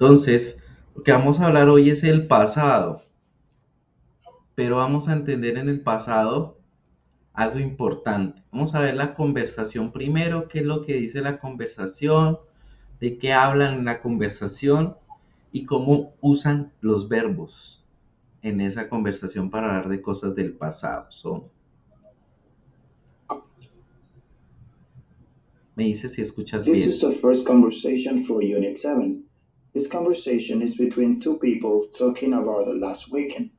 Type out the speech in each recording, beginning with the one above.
Entonces, lo que vamos a hablar hoy es el pasado, pero vamos a entender en el pasado algo importante. Vamos a ver la conversación primero, qué es lo que dice la conversación, de qué hablan en la conversación y cómo usan los verbos en esa conversación para hablar de cosas del pasado. Me dice si escuchas This is bien. the first conversation for Unit 7. This conversation is between two people talking about the last weekend.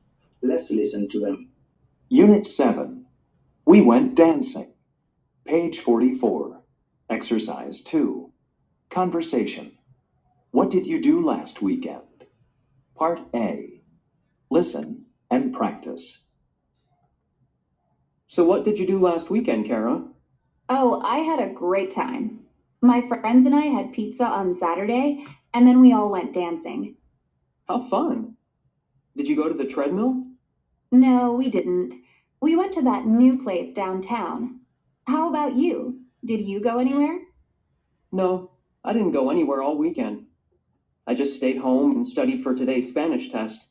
Let's listen to them. Unit 7. We went dancing. Page 44. Exercise 2. Conversation. What did you do last weekend? Part A. Listen and practice. So, what did you do last weekend, Kara? Oh, I had a great time. My friends and I had pizza on Saturday, and then we all went dancing. How fun! Did you go to the treadmill? No, we didn't. We went to that new place downtown. How about you? Did you go anywhere? No, I didn't go anywhere all weekend. I just stayed home and studied for today's Spanish test.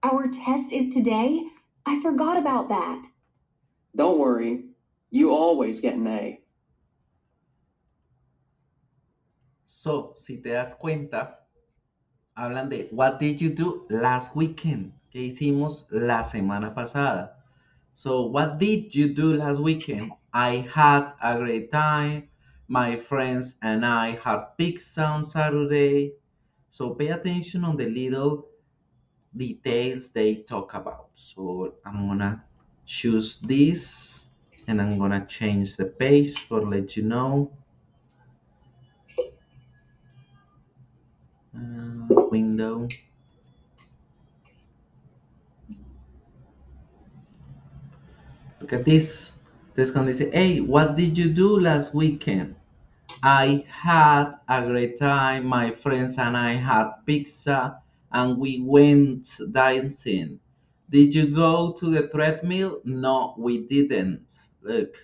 Our test is today? I forgot about that. Don't worry, you always get an A. Si te das cuenta, hablan de what did you do last weekend? ¿Qué hicimos la semana pasada? So, what did you do last weekend? I had a great time. My friends and I had pizza on Saturday. So, pay attention on the little details they talk about. So, I'm gonna choose this and I'm gonna change the page for let you know. Window. Look at this. Entonces cuando dice, hey, what did you do last weekend? I had a great time. My friends and I had pizza and we went dancing. Did you go to the treadmill? No, we didn't. Look,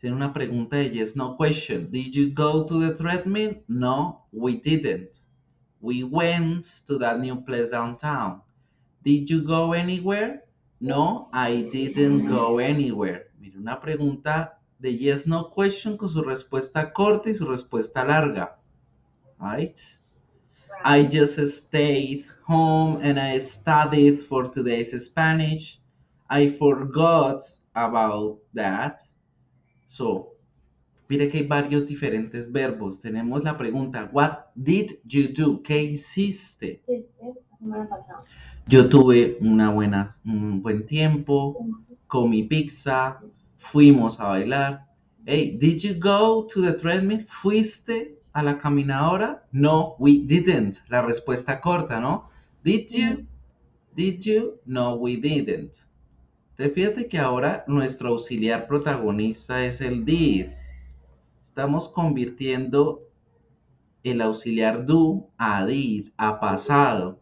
tiene una pregunta de yes, no question. Did you go to the treadmill? No, we didn't. We went to that new place downtown. Did you go anywhere? No, I didn't go anywhere. Mira, una pregunta de yes, no question con su respuesta corta y su respuesta larga. Right? I just stayed home and I studied for today's Spanish. I forgot about that. So, mire que hay varios diferentes verbos. Tenemos la pregunta, what did you do? ¿Qué hiciste? Yo tuve un buen tiempo, comí pizza, fuimos a bailar. Hey, did you go to the treadmill? ¿Fuiste a la caminadora? No, we didn't. La respuesta corta, ¿no? Did you? Did you? No, we didn't. Te fíjate que ahora nuestro auxiliar protagonista es el did. Estamos convirtiendo el auxiliar do a did, a pasado.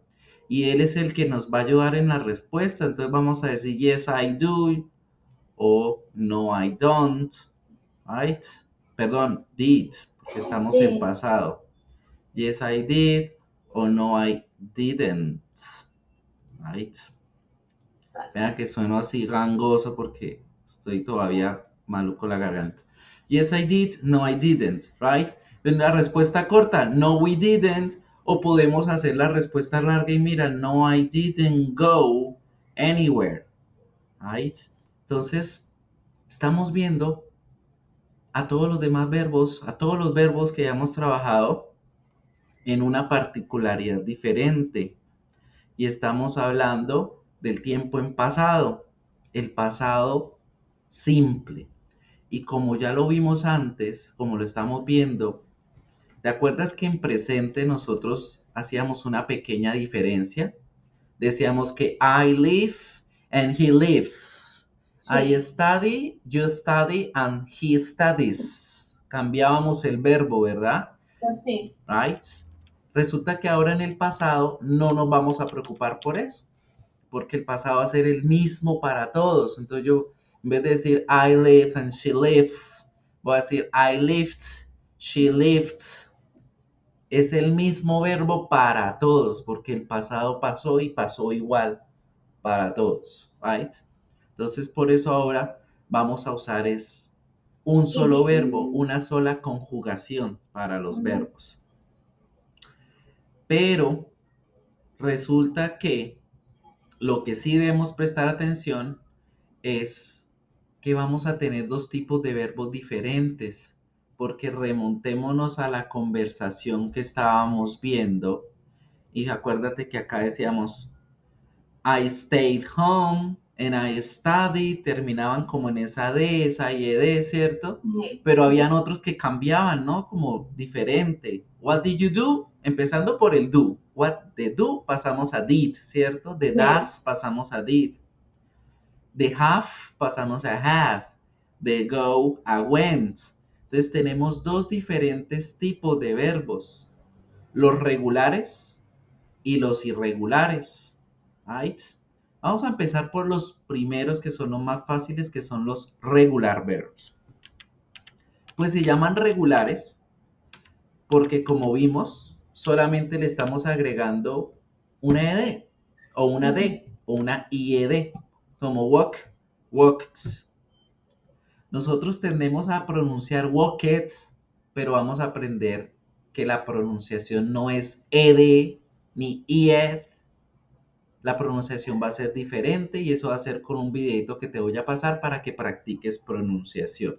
Y él es el que nos va a ayudar en la respuesta. Entonces vamos a decir yes I do o no I don't, right? Perdón, did, porque estamos en pasado. Yes I did o no I didn't, right? Vean que sueno así gangoso porque estoy todavía maluco la garganta. Yes I did, no I didn't, right? Ven la respuesta corta, no we didn't, o podemos hacer la respuesta larga y mira, no I didn't go anywhere, right? Entonces, estamos viendo a todos los demás verbos, a todos los verbos que ya hemos trabajado en una particularidad diferente. Y estamos hablando del tiempo en pasado, el pasado simple. Y como ya lo vimos antes, como lo estamos viendo, ¿te acuerdas que en presente nosotros hacíamos una pequeña diferencia? Decíamos que I live and he lives. Sí. I study, you study and he studies. Cambiábamos el verbo, ¿verdad? Sí. Right? Resulta que ahora en el pasado no nos vamos a preocupar por eso, porque el pasado va a ser el mismo para todos. Entonces yo, en vez de decir I live and she lives, voy a decir I lived, she lived, es el mismo verbo para todos, porque el pasado pasó y pasó igual para todos, right? Entonces, por eso ahora vamos a usar es un solo verbo, una sola conjugación para los verbos. Pero resulta que lo que sí debemos prestar atención es que vamos a tener dos tipos de verbos diferentes, porque remontémonos a la conversación que estábamos viendo y acuérdate que acá decíamos I stayed home and I studied, terminaban como en esa D, esa IED, ¿cierto? Pero habían otros que cambiaban, ¿no? Como diferente. What did you do? Empezando por el do. What the do pasamos a did, ¿cierto? De das pasamos a did. De have pasamos a had. De go a went. Entonces tenemos dos diferentes tipos de verbos. Los regulares y los irregulares. Right? Vamos a empezar por los primeros que son los más fáciles, que son los regular verbs. Pues se llaman regulares porque, como vimos, solamente le estamos agregando una ed o una d o una ied, como walk, walked. Nosotros tendemos a pronunciar walked, pero vamos a aprender que la pronunciación no es ed ni ied. La pronunciación va a ser diferente y eso va a ser con un videito que te voy a pasar para que practiques pronunciación.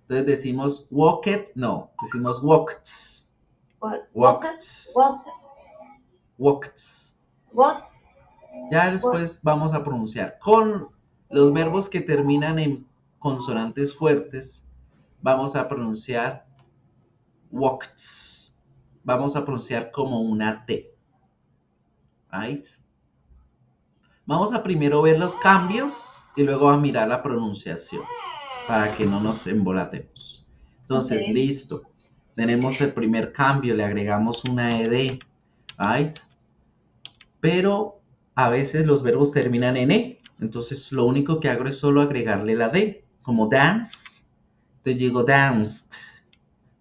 Entonces decimos walked, no, decimos walked. Walked. Walked. Ya después vamos a pronunciar. Con los verbos que terminan en consonantes fuertes, vamos a pronunciar walked. Vamos a pronunciar como una T. Right? Vamos a primero ver los cambios y luego a mirar la pronunciación para que no nos embolatemos. Entonces, listo. Tenemos el primer cambio, le agregamos una ed, right? Pero a veces los verbos terminan en e. Entonces, lo único que hago es solo agregarle la d, como dance. Entonces digo danced.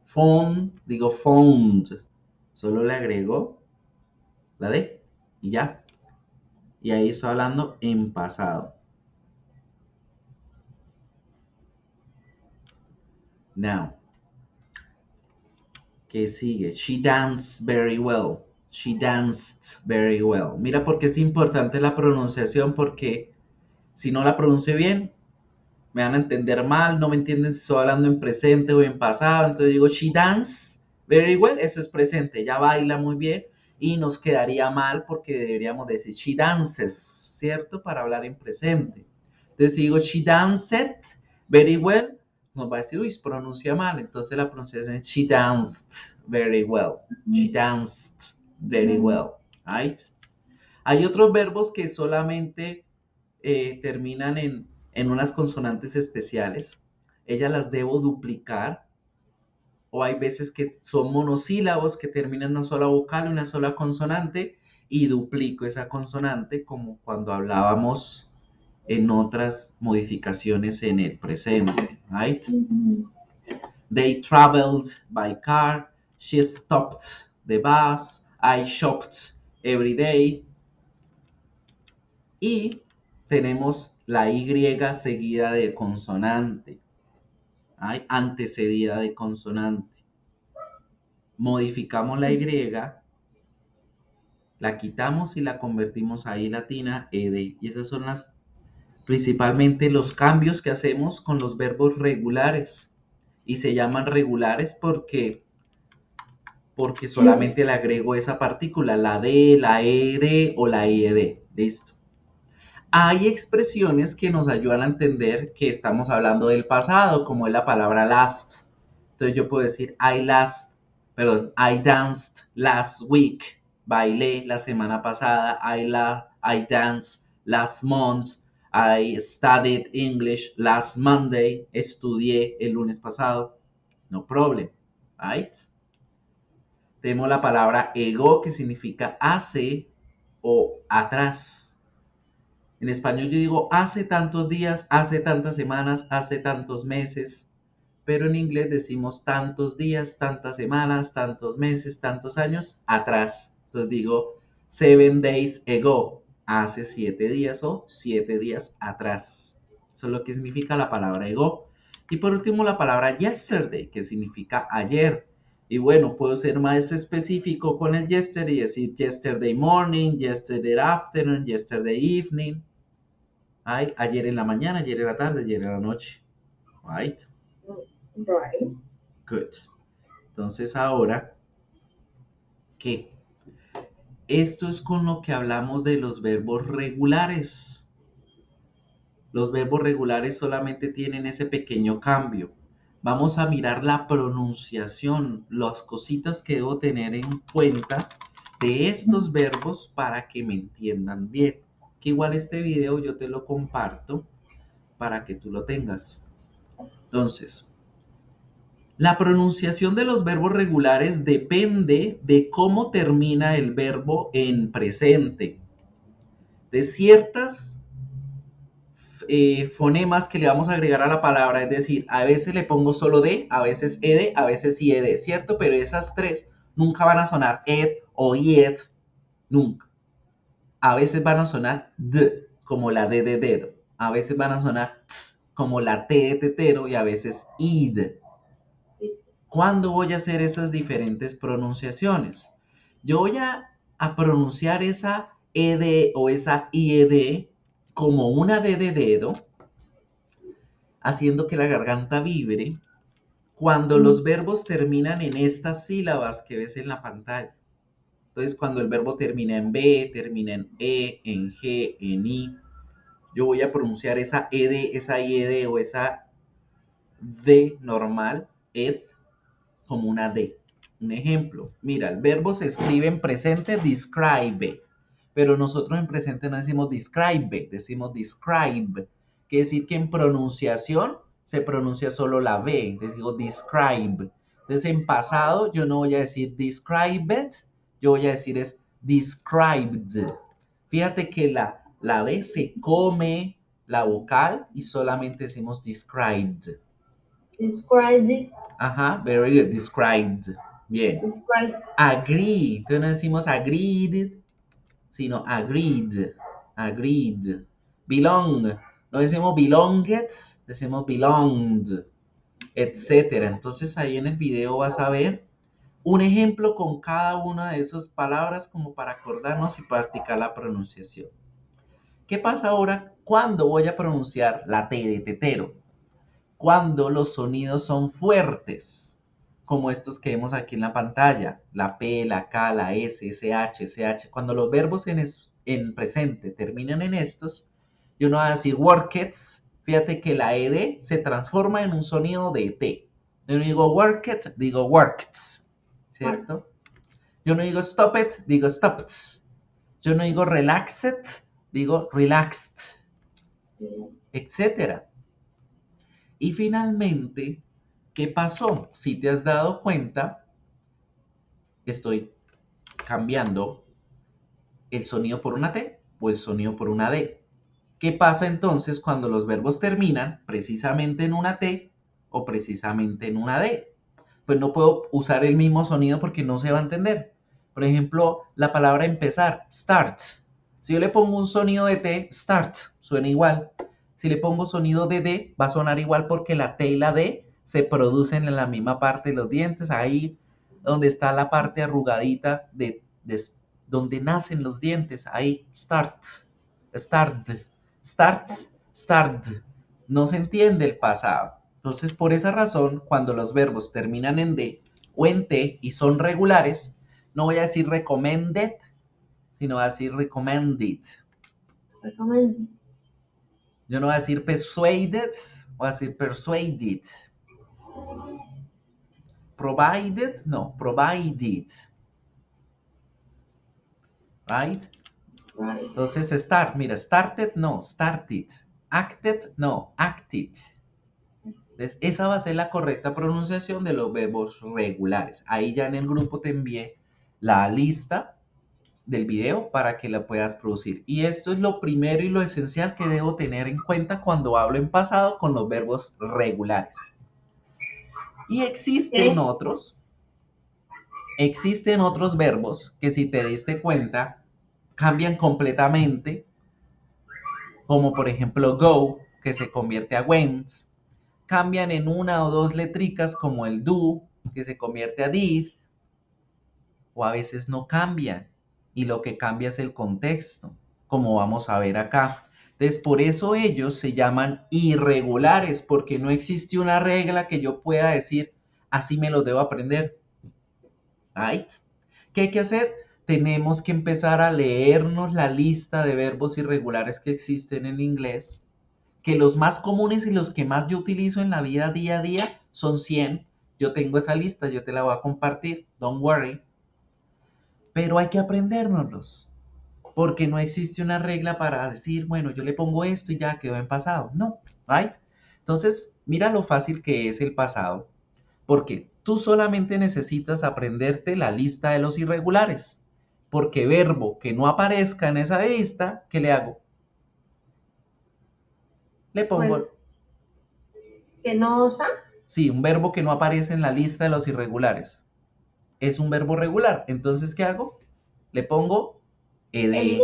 Phone, digo phoned. Solo le agrego la d y ya. Y ahí estoy hablando en pasado. Now. ¿Qué sigue? She danced very well. She danced very well. Mira por qué es importante la pronunciación, porque si no la pronuncio bien, me van a entender mal, no me entienden si estoy hablando en presente o en pasado. Entonces digo, she danced very well, eso es presente, ella baila muy bien y nos quedaría mal porque deberíamos decir she dances, ¿cierto? Para hablar en presente. Entonces si digo, she danced very well, nos va a decir, uy, pronuncia mal. Entonces la pronunciación es she danced very well. She danced very well. Right? Hay otros verbos que solamente terminan en unas consonantes especiales. Ellas las debo duplicar. O hay veces que son monosílabos que terminan en una sola vocal, una sola consonante, y duplico esa consonante como cuando hablábamos en otras modificaciones en el presente, right? They traveled by car, she stopped the bus, I shopped every day. Y tenemos la Y seguida de consonante, ¿right? Antecedida de consonante. Modificamos la Y, la quitamos y la convertimos a I latina, ed. Y esas son principalmente los cambios que hacemos con los verbos regulares. Y se llaman regulares porque solamente le agrego esa partícula, la D, la ED o la IED. Listo. Hay expresiones que nos ayudan a entender que estamos hablando del pasado, como es la palabra last. Entonces yo puedo decir I danced last week. Bailé la semana pasada. I danced last month. I studied English last Monday. Estudié el lunes pasado. No problem. Right? Tenemos la palabra ago, que significa hace o atrás. En español yo digo hace tantos días, hace tantas semanas, hace tantos meses. pero en inglés decimos tantos días, tantas semanas, tantos meses, tantos años atrás. Entonces digo 7 days ago, hace 7 días o 7 días atrás. Eso es lo que significa la palabra ago. Y por último la palabra yesterday, que significa ayer. Y bueno, puedo ser más específico con el yesterday y decir yesterday morning, yesterday afternoon, yesterday evening. Ay, ayer en la mañana, ayer en la tarde, ayer en la noche. Right? Right. Good. Entonces ahora, ¿qué? Esto es con lo que hablamos de los verbos regulares. Los verbos regulares solamente tienen ese pequeño cambio. Vamos a mirar la pronunciación, las cositas que debo tener en cuenta de estos verbos para que me entiendan bien. Que igual este video yo te lo comparto para que tú lo tengas. Entonces, la pronunciación de los verbos regulares depende de cómo termina el verbo en presente. De ciertas fonemas que le vamos a agregar a la palabra, es decir, a veces le pongo solo de, a veces ed, a veces ied, ¿cierto? Pero esas tres nunca van a sonar ed o ied, nunca. A veces van a sonar d, como la d de dedo. A veces van a sonar t, como la t de tetero, y a veces id. ¿Cuándo voy a hacer esas diferentes pronunciaciones? Yo voy a pronunciar esa ed o esa ied como una D de dedo, haciendo que la garganta vibre, cuando los verbos terminan en estas sílabas que ves en la pantalla. Entonces, cuando el verbo termina en B, termina en E, en G, en I, yo voy a pronunciar esa ED, esa IED o esa D normal, ed, como una D. Un ejemplo, mira, el verbo se escribe en presente describe, pero nosotros en presente no decimos describe, decimos describe. Quiere decir que en pronunciación se pronuncia solo la B, entonces digo describe. Entonces en pasado yo no voy a decir described, yo voy a decir es described. Fíjate que la D se come la vocal y solamente decimos described. Described. Ajá, very good, described. Bien. Described. Agree, entonces no decimos agreed, sino agreed, agreed. Belong, no decimos belonged, decimos belonged, etcétera. Entonces ahí en el video vas a ver un ejemplo con cada una de esas palabras como para acordarnos y practicar la pronunciación. ¿Qué pasa ahora cuando voy a pronunciar la T de tetero? Cuando los sonidos son fuertes, como estos que vemos aquí en la pantalla, la P, la K, la S, SH, SH. Cuando los verbos en presente terminan en estos, yo no voy a decir worked. Fíjate que la ED se transforma en un sonido de T. Yo no digo worked, digo worked, ¿cierto? Yo no digo stop it, digo stopped. Yo no digo relaxed, digo relaxed, etcétera. Y finalmente, ¿qué pasó? Si te has dado cuenta, estoy cambiando el sonido por una T o el sonido por una D. ¿Qué pasa entonces cuando los verbos terminan precisamente en una T o precisamente en una D? Pues no puedo usar el mismo sonido porque no se va a entender. Por ejemplo, la palabra empezar, start. Si yo le pongo un sonido de T, start, suena igual. Si le pongo sonido de D, va a sonar igual porque la T y la D se producen en la misma parte de los dientes, ahí donde está la parte arrugadita donde nacen los dientes, ahí, start, start, start, start. No se entiende el pasado. Entonces, por esa razón, cuando los verbos terminan en D o en T y son regulares, no voy a decir recommended, sino voy a decir recommended. Recommended. Yo no voy a decir persuaded, voy a decir persuaded. Provided, no, provided. Right? Right. Entonces, start, mira, started, no, started. Acted, no, acted. Entonces, esa va a ser la correcta pronunciación de los verbos regulares. Ahí ya en el grupo te envié la lista del video para que la puedas producir. Y esto es lo primero y lo esencial que debo tener en cuenta cuando hablo en pasado con los verbos regulares. Y existen otros verbos que, si te diste cuenta, cambian completamente, como por ejemplo go, que se convierte a went. Cambian en una o dos letricas, como el do, que se convierte a did, o a veces no cambian, y lo que cambia es el contexto, como vamos a ver acá. Entonces, por eso ellos se llaman irregulares, porque no existe una regla que yo pueda decir, así me los debo aprender. Right? ¿Qué hay que hacer? Tenemos que empezar a leernos la lista de verbos irregulares que existen en inglés, que los más comunes y los que más yo utilizo en la vida día a día son 100. Yo tengo esa lista, yo te la voy a compartir, don't worry. Pero hay que aprendérnoslos, porque no existe una regla para decir, bueno, yo le pongo esto y ya quedó en pasado. No, right? Entonces, mira lo fácil que es el pasado, porque tú solamente necesitas aprenderte la lista de los irregulares, porque verbo que no aparezca en esa lista, ¿qué le hago? Le pongo, Pues, que no está. sí, un verbo que no aparece en la lista de los irregulares. Es un verbo regular. Entonces, ¿qué hago? Le pongo ed ¿El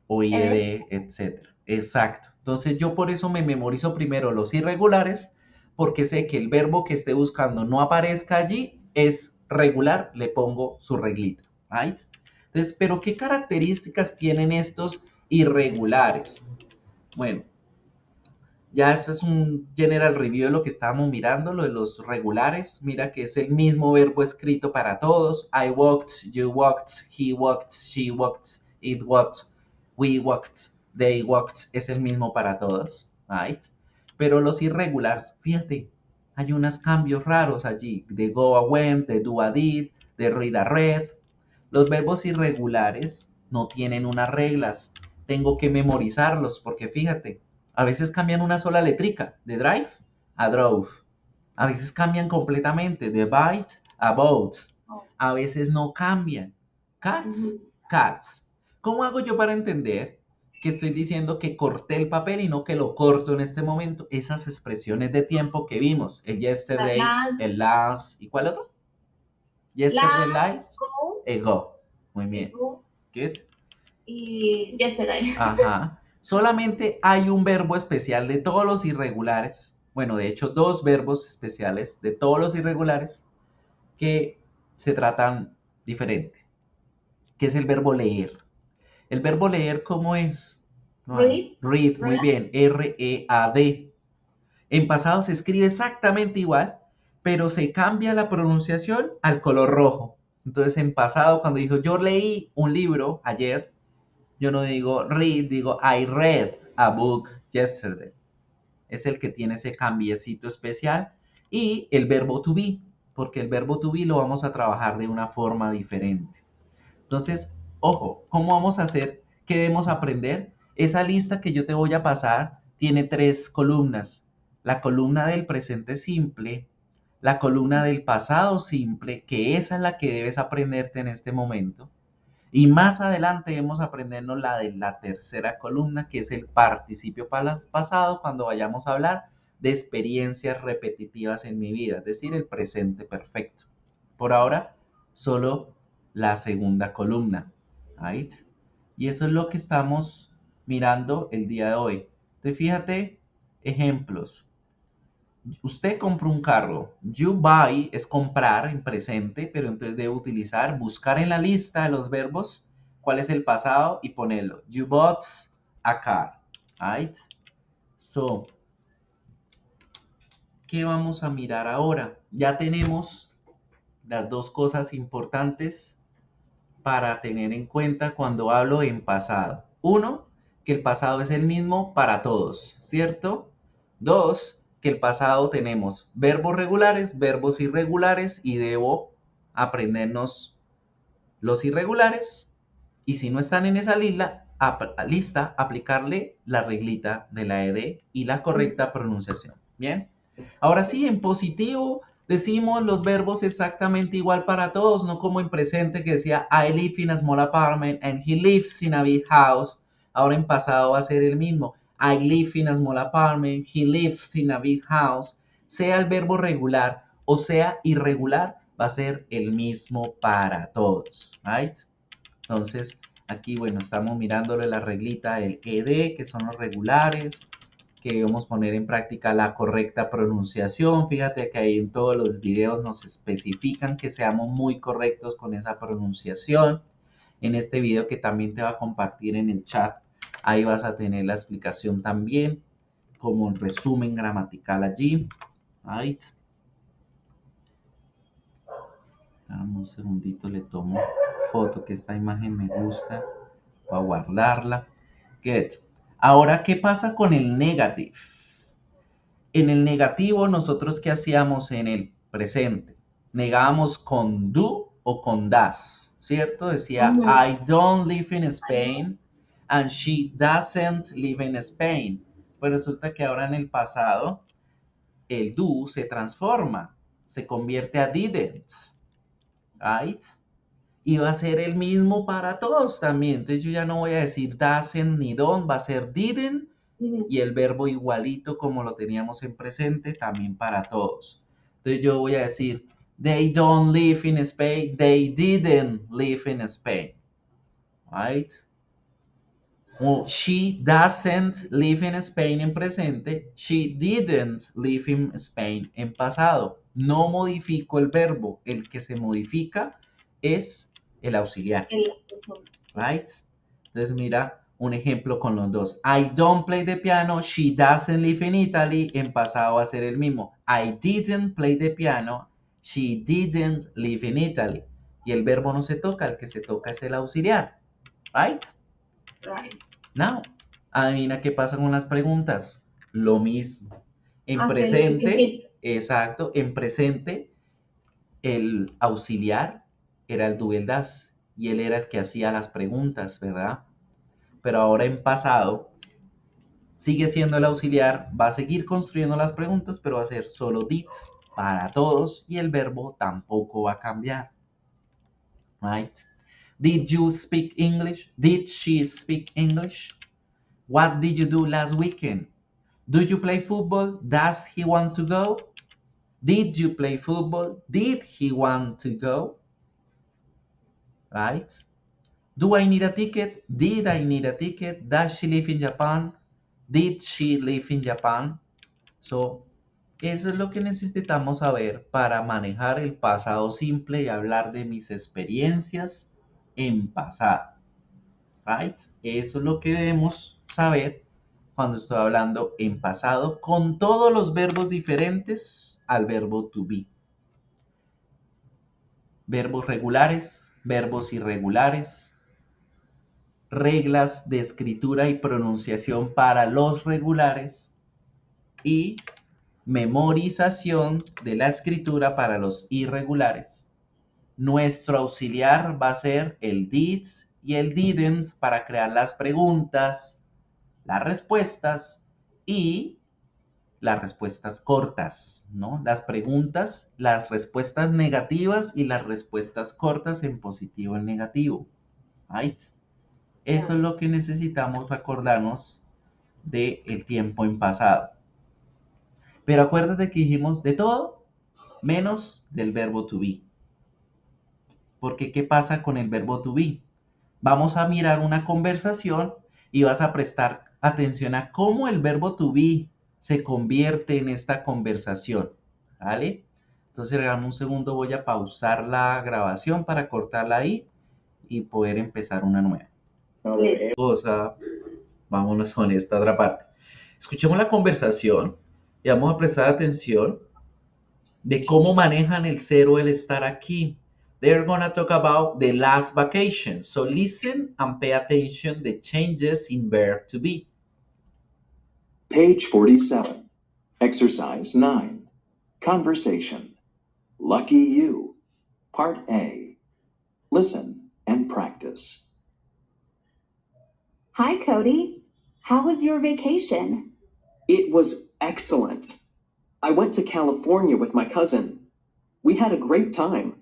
o ied, etc. Exacto. Entonces, yo por eso me memorizo primero los irregulares, porque sé que el verbo que esté buscando no aparezca allí, es regular, le pongo su reglita. Right? Entonces, ¿pero qué características tienen estos irregulares? Bueno, ya este es un general review de lo que estábamos mirando, lo de los regulares. Mira que es el mismo verbo escrito para todos. I walked, you walked, he walked, she walked, it walked, we walked, they walked. Es el mismo para todos, right? Pero los irregulares, fíjate, hay unos cambios raros allí. De go a went, de do a did, de read a read. Los verbos irregulares no tienen unas reglas. Tengo que memorizarlos porque fíjate, a veces cambian una sola letrica, de drive a drove. A veces cambian completamente, de bite a boat. A veces no cambian. Cats, cats. ¿Cómo hago yo para entender que estoy diciendo que corté el papel y no que lo corto en este momento? Esas expresiones de tiempo que vimos, el yesterday, el last, ¿y cuál otro? Yesterday, last, ago. Muy bien. Good. Y yesterday. Ajá. Solamente hay un verbo especial de todos los irregulares. Bueno, de hecho, dos verbos especiales de todos los irregulares que se tratan diferente, que es el verbo leer. El verbo leer, ¿cómo es? Read. Read, muy bien. R-E-A-D. En pasado se escribe exactamente igual, pero se cambia la pronunciación al color rojo. Entonces, en pasado, cuando dijo yo leí un libro ayer, yo no digo read, digo I read a book yesterday. Es el que tiene ese cambiecito especial. Y el verbo to be, porque el verbo to be lo vamos a trabajar de una forma diferente. Entonces, ojo, ¿cómo vamos a hacer? ¿Qué debemos aprender? Esa lista que yo te voy a pasar tiene 3 columnas. La columna del presente simple, la columna del pasado simple, que esa es la que debes aprenderte en este momento. Y más adelante debemos aprendernos la de la tercera columna, que es el participio pasado, cuando vayamos a hablar de experiencias repetitivas en mi vida, es decir, el presente perfecto. Por ahora, solo la segunda columna, right? Y eso es lo que estamos mirando el día de hoy. Entonces, fíjate, ejemplos. Usted compra un carro. You buy es comprar en presente, pero entonces debe utilizar, buscar en la lista de los verbos cuál es el pasado y ponerlo. You bought a car, right? So, ¿qué vamos a mirar ahora? Ya tenemos las dos cosas importantes para tener en cuenta cuando hablo en pasado. Uno, que el pasado es el mismo para todos, ¿cierto? Dos, que el pasado tenemos verbos regulares, verbos irregulares y debo aprendernos los irregulares y si no están en esa lista, aplicarle la reglita de la ed y la correcta pronunciación. Bien, ahora sí, en positivo decimos los verbos exactamente igual para todos, no como en presente que decía I live in a small apartment and he lives in a big house. Ahora en pasado va a ser el mismo. I live in a small apartment, he lives in a big house. Sea el verbo regular o sea irregular, va a ser el mismo para todos, right? Entonces, aquí, bueno, estamos mirándole la reglita del ED, que son los regulares, que debemos poner en práctica la correcta pronunciación. Fíjate que ahí en todos los videos nos especifican que seamos muy correctos con esa pronunciación. En este video que también te va a compartir en el chat, ahí vas a tener la explicación también, como un resumen gramatical allí. Right. Dame un segundito, le tomo foto, que esta imagen me gusta, para guardarla. Good. Ahora, ¿qué pasa con el negative? En el negativo, nosotros, ¿qué hacíamos en el presente? Negábamos con do o con das, ¿cierto? Decía, Ujú. I don't live in Spain and she doesn't live in Spain. Pues resulta que ahora en el pasado, el do se transforma, se convierte a didn't, right? Y va a ser el mismo para todos también. Entonces yo ya no voy a decir doesn't ni don't, va a ser didn't y el verbo igualito como lo teníamos en presente también para todos. Entonces yo voy a decir they don't live in Spain, they didn't live in Spain, right? O she doesn't live in Spain en presente, she didn't live in Spain en pasado. No modifico el verbo, el que se modifica es el auxiliar, right? Entonces mira un ejemplo con los dos. I don't play the piano, she doesn't live in Italy, en pasado va a ser el mismo. I didn't play the piano, she didn't live in Italy. Y el verbo no se toca, el que se toca es el auxiliar, right? Right. Now, adivina qué pasa con las preguntas. Lo mismo. En Hace el presente, principio. exacto, en presente, el auxiliar era el do y el das, y él era el que hacía las preguntas, ¿verdad? Pero ahora en pasado, sigue siendo el auxiliar, va a seguir construyendo las preguntas, pero va a ser solo did para todos, y el verbo tampoco va a cambiar. Right? Did you speak English? Did she speak English? What did you do last weekend? Do you play football? Does he want to go? Did you play football? Did he want to go? Right? Do I need a ticket? Did I need a ticket? Does she live in Japan? Did she live in Japan? So, eso es lo que necesitamos saber para manejar el pasado simple y hablar de mis experiencias en pasado. Right? Eso es lo que debemos saber cuando estoy hablando en pasado con todos los verbos diferentes al verbo to be. Verbos regulares, verbos irregulares, reglas de escritura y pronunciación para los regulares y memorización de la escritura para los irregulares. Nuestro auxiliar va a ser el did y el didn't para crear las preguntas, las respuestas y las respuestas cortas, ¿no? Las preguntas, las respuestas negativas y las respuestas cortas en positivo y negativo. Right? Eso es lo que necesitamos recordarnos del tiempo en pasado. Pero acuérdate que dijimos de todo menos del verbo to be. Porque ¿qué pasa con el verbo to be? Vamos a mirar una conversación y vas a prestar atención a cómo el verbo to be se convierte en esta conversación, ¿vale? Entonces, regálame un segundo, voy a pausar la grabación para cortarla ahí y poder empezar una nueva. Now the Cosa, vámonos con esta otra parte. Escuchemos la conversación y vamos a prestar atención de cómo manejan el cero el estar aquí. They're gonna talk about the last vacation. So listen and pay attention the changes in verb to be. Page 47. Exercise 9. Conversation. Lucky you. Part A. Listen and practice. Hi, Cody. How was your vacation? It was excellent. I went to California with my cousin. We had a great time.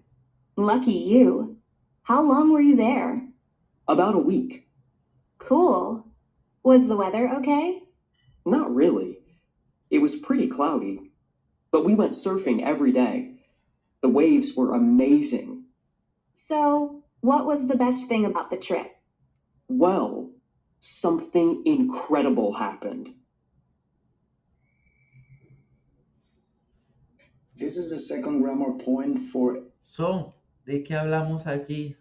Lucky you. How long were you there? About a week. Cool. Was the weather okay? Not really. It was pretty cloudy. But we went surfing every day, The waves were amazing. So, what was the best thing about the trip? Well, something incredible happened. This is the second grammar point for So, ¿de qué hablamos allí?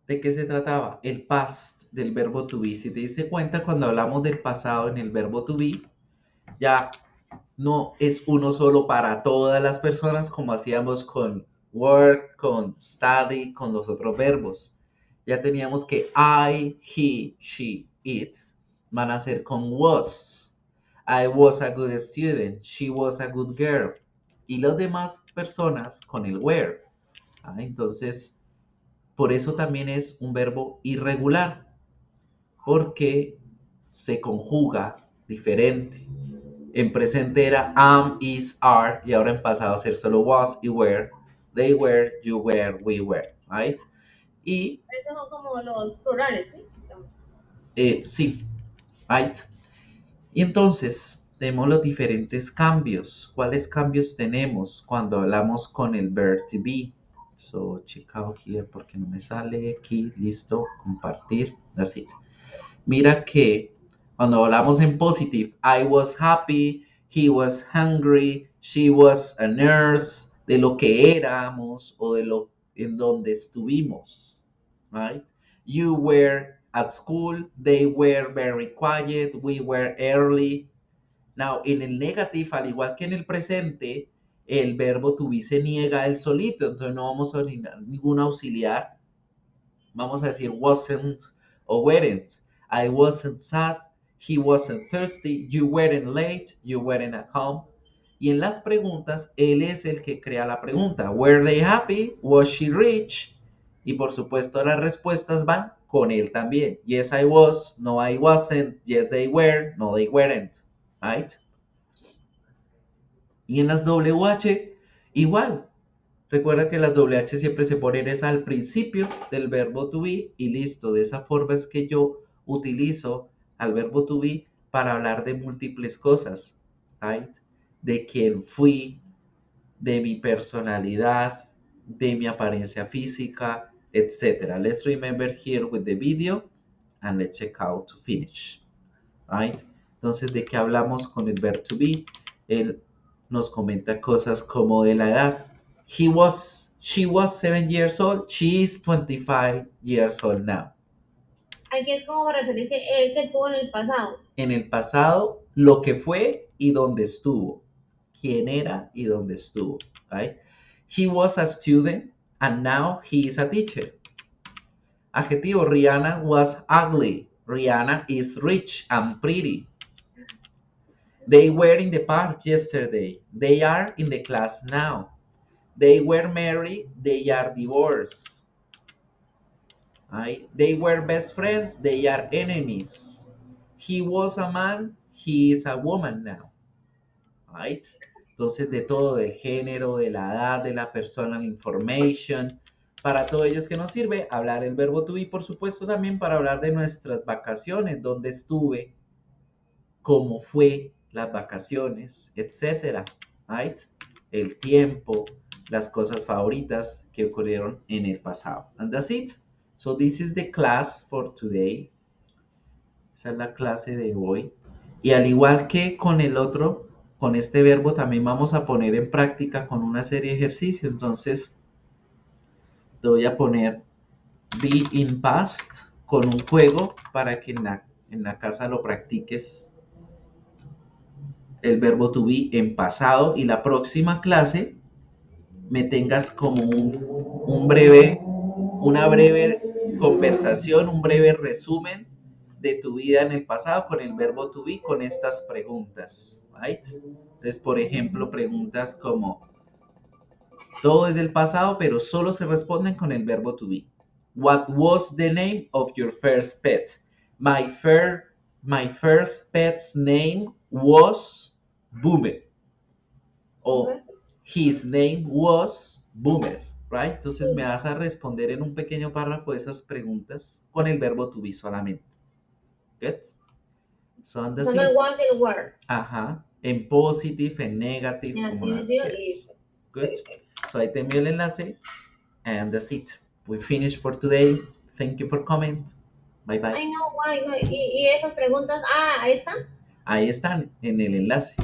¿De qué se trataba? El past del verbo to be. Si te diste cuenta, cuando hablamos del pasado en el verbo to be, ya no es uno solo para todas las personas como hacíamos con work, con study, con los otros verbos. Ya teníamos que I, he, she, it van a ser con was. I was a good student. She was a good girl. Y las demás personas con el were. Entonces, por eso también es un verbo irregular, porque se conjuga diferente. En presente era am, is, are, y ahora en pasado ser solo was y were. They were, you were, we were, right? Y Esos son como los plurales, ¿sí? sí, right. Y entonces tenemos los diferentes cambios. ¿Cuáles cambios tenemos cuando hablamos con el verb to be? So, check out here porque no me sale aquí. Listo, compartir. That's it. Mira que cuando hablamos en positive, I was happy, he was hungry, she was a nurse, de lo que éramos o de lo en donde estuvimos, right? You were at school, they were very quiet, we were early. Now, en el negative, al igual que en el presente, el verbo to be se niega él solito, entonces no vamos a unir ningún auxiliar. Vamos a decir wasn't o weren't. I wasn't sad, he wasn't thirsty, you weren't late, you weren't at home. Y en las preguntas, él es el que crea la pregunta. Were they happy? Was she rich? Y por supuesto las respuestas van con él también. Yes, I was. No, I wasn't. Yes, they were. No, they weren't. Right? Y en las WH, igual. Recuerda que las WH siempre se ponen es al principio del verbo to be y listo. De esa forma es que yo utilizo al verbo to be para hablar de múltiples cosas, right? De quién fui, de mi personalidad, de mi apariencia física, etc. Let's remember here with the video and let's check out to finish, right? Entonces, ¿de qué hablamos con el verbo to be? Él nos comenta cosas como de la edad. She was 7 years old. She is 25 years old now. Aquí es como para referirse el que tuvo en el pasado. En el pasado, lo que fue y dónde estuvo. Quién era y dónde estuvo. Right? He was a student and now he is a teacher. Adjetivo, Rihanna was ugly. Rihanna is rich and pretty. They were in the park yesterday. They are in the class now. They were married. They are divorced. Right? They were best friends. They are enemies. He was a man. He is a woman now. Right? Entonces, de todo, del género, de la edad, de la personal information. Para todo ello es que nos sirve hablar el verbo to be, por supuesto, también para hablar de nuestras vacaciones, dónde estuve, cómo fue las vacaciones, etcétera. Right? El tiempo, las cosas favoritas que ocurrieron en el pasado. And that's it. So this is the class for today. Esa es la clase de hoy. Y al igual que con el otro, con este verbo también vamos a poner en práctica con una serie de ejercicios. Entonces, te voy a poner be in past con un juego para que en la casa lo practiques el verbo to be en pasado y la próxima clase me tengas como una breve conversación, un breve resumen de tu vida en el pasado con el verbo to be con estas preguntas, right? Entonces, por ejemplo, preguntas como todo es del pasado, pero solo se responden con el verbo to be. What was the name of your first pet? My first pet's name was Boomer. O his name was Boomer, right? Entonces me vas a responder en un pequeño párrafo esas preguntas con el verbo to be solamente. Good? So on the Son el was y el were. Ajá. En positive, en negative, como las Negativo y quieras. Good. So ahí te envío el enlace. And that's it. We finished for today. Thank you for coming. Bye bye. Ay, no, guay, guay. Y esas preguntas, ahí están. Ahí están en el enlace.